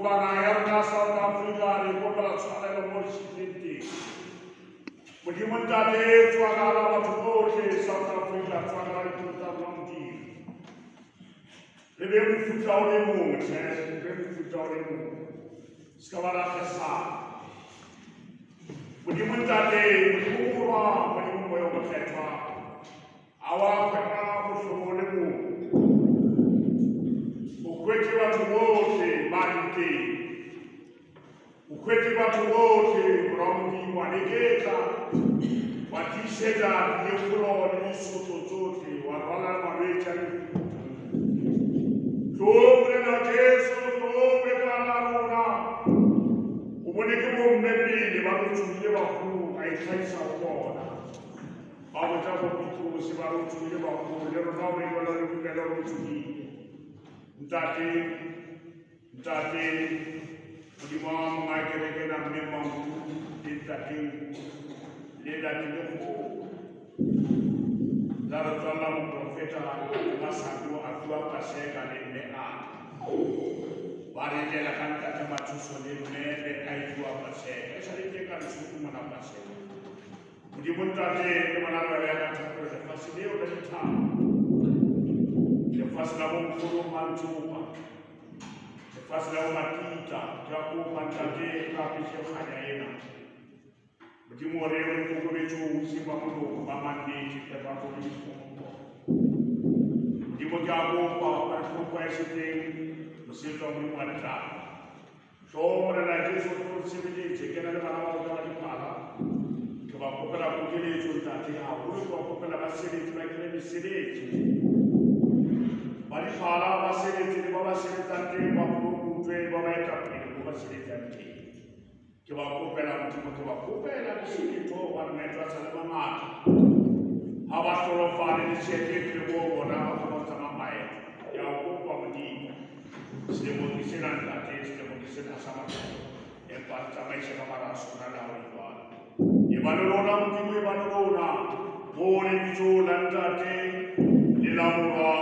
Bana yarna South Africa ni kopala tsana lo morishiti. Mudi mundate twagala watuoke South Africa twagala kuta mti. Lebe mfuta ole mu, lebe mfuta ole mu. Skawala kasa. Mudi mundate mudi muwa mudi muwa mketwa. Awa kwa mfumo ole mu. Ukwete watu wote manike. Ukwete watu wote mramuki wanegeka. Watisheda nyekulo nisoto zote wala mawecha. Tobre na Yesu tobre kana runa. Umoneke bombebi ni barutuye bakuru aikaisa ukona. Abo tabo bitu si barutuye bakuru lero nawe wala rubela rutuye. Ntate, mudima mengajarkan dan memang ntate, leda tidak dalam dalam profeta masa dua pasal kali mea, bari jelakan kata macam solim mea kai dua pasal, esari jekan suku mana pasal, mudima ntate mana raya kata pasal dia udah hitam. Faz la mukuru mantupa, faz la matita, jago pantate kapisya khayaena. Budi morewe kukubetu sibamudo bamandi kita bakuri semua. Budi mojago pa kwa site musito mwanata. So mwana Yesu tusibili chekena na mama wakati pala. Kwa kokala kukile tuntate hapo kwa kokala basiri tunakile bisiri. Bari fala basere tiri baba sere tante babu mutwe baba etapini baba sere tante kiba kopela mtimo kiba kopela bisiki to wan metwa salama mata haba toro fale ni cheke kibo bona kwa sama bae ya kwa mdi simo kisena tante simo kisena sama empat sama isha kamara suna la wiwa ibalona mtimo ibalona bole bicho lantante nilamura